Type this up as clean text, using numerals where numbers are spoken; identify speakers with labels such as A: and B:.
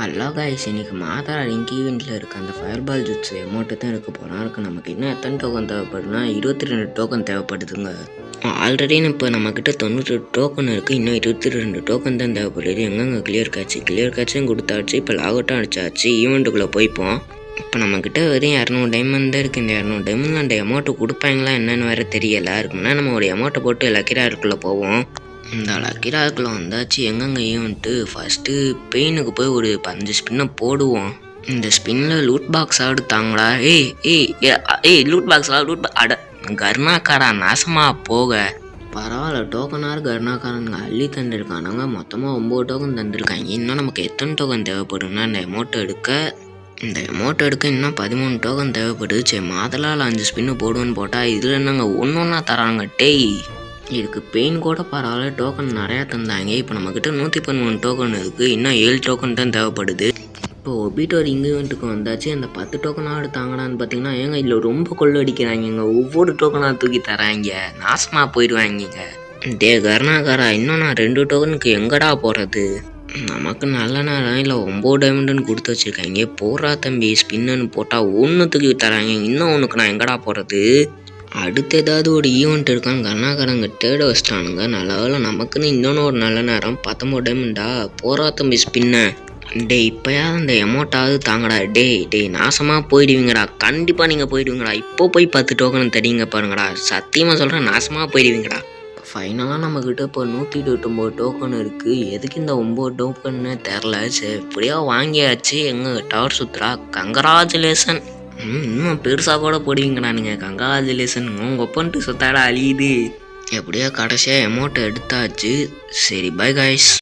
A: Hello guys, இன்னைக்கு மாதா link ஈவெண்ட்டில் இருக்க அந்த ஃபயர் பால் ஜுட்ஸ் அமௌண்ட்டு தான் இருக்க போகிறோம். அதுக்கு நமக்கு இன்னும் எத்தனை டோக்கன் தேவைப்படுதுன்னா 22 டோக்கன் தேவைப்படுதுங்க. ஆல்ரெடி இப்போ நம்மக்கிட்ட 98 டோக்கன் இருக்குது. இன்னும் 22 டோக்கன் தான் தேவைப்படுது. எங்கெங்கே கிளியர் கேட்சும் கொடுத்தாச்சு. இப்போ லாகவுட்டும் அடிச்சாச்சு. ஈவெண்ட்டுக்குள்ளே போய்ப்போம். இப்போ நம்மக்கிட்ட வெறும் 200 டைமண்ட் தான் இருக்குது. இந்த 200 டைமண்ட் அந்த அமௌண்ட்டு கொடுப்பாங்களா என்னென்னு வேறு தெரியலை. இருக்குன்னா நம்ம ஒரு அமௌண்ட்டை போட்டு லக்கிராருக்குள்ளே போவோம். இந்த லக்கிராருக்குள்ளே வந்தாச்சு. எங்கெங்கே ஈவெண்ட்டு ஃபஸ்ட்டு பெயினுக்கு போய் ஒரு 5 ஸ்பின்னை போடுவோம். இந்த ஸ்பின்னில் லூட் பாக்ஸ் எடுத்தாங்களா? ஏய் லூட் பாக்ஸா? அட கர்ணாக்காரா, நாசமாக போக. பரவாயில்ல, டோக்கனாரு கர்ணாக்காரனுங்க அள்ளி தந்துருக்கானுங்க. மொத்தமாக 9 டோக்கன் தந்துருக்காங்க. இன்னும் நமக்கு எத்தனை டோக்கன் தேவைப்படும்னா இந்த அமௌண்ட்டை எடுக்க இன்னும் 13 டோக்கன் தேவைப்படுது. சரி, மாதலால் 5 ஸ்பின்னு போடுவோன்னு போட்டால் இதில் என்னங்க ஒன்றா தராங்க. டேய், இதுக்கு பெயின் கூட பரவாயில்ல, டோக்கன் நிறையா தந்தாங்க. இப்போ நம்மக்கிட்ட 113 டோக்கன் இருக்குது. இன்னும் 7 டோக்கன் தான் தேவைப்படுது. இப்போ ஒபிட்டோர் இங்கேவெண்ட்டுக்கு வந்தாச்சு. அந்த 10 டோக்கனாக எடுத்தாங்களான்னு பார்த்தீங்கன்னா ஏங்க இதில் ரொம்ப கொள்ளடிக்கிறாங்க. ஒவ்வொரு டோக்கனாக தூக்கி தராங்க. நாசமாக போயிடுவாங்க. டே கருணாகாரா, இன்னும் நான் 2 டோக்கனுக்கு எங்கடா போகிறது? நமக்கு நல்ல நேரம் இல்லை 9 டைமண்டுன்னு கொடுத்து வச்சுருக்காங்க. போடுறா தம்பி, ஸ்பின்னு போட்டால் ஒன்றுத்துக்கு தராங்க. இன்னும் ஒன்றுக்கு நான் எங்கடா போகிறது? அடுத்து ஏதாவது ஒரு ஈவெண்ட் இருக்கான்னு கர்ணாக்காரங்க தேட வச்சிட்டானுங்க. நல்ல வேலை நமக்குன்னு இன்னொன்று ஒரு நல்ல நேரம். 19 டைமண்டா? போரா தம்பி ஸ்பின்ன. டே இப்போயாவது அந்த எமௌண்ட்டாவது தாங்கடா. டே நாசமாக போயிடுவீங்கடா. கண்டிப்பாக நீங்கள் போயிடுவீங்கடா. இப்போ போய் 10 டோக்கன் தரீங்க பாருங்கடா. சத்தியமாக சொல்கிறேன், நாசமாக போயிடுவீங்கடா. ஃபைனலாக நம்மக்கிட்ட இப்போ 129 டோக்கன் இருக்குது. எதுக்கு இந்த 9 டோக்கன்னு தெரில. சரி, எப்படியோ வாங்கியாச்சு. எங்கள் டவர் சுற்றுறா. கங்க்ராச்சுலேஷன். இன்னும் பெருசாக கூட போடுவீங்கண்ணா நீங்கள். கங்க்ராச்சுலேஷன். உங்கள் ஒப்பன்ட்டு சுத்தாடா அழியுது. எப்படியோ கடைசியாக அமௌண்ட்டை எடுத்தாச்சு. சரி, பை காய்ஸ்.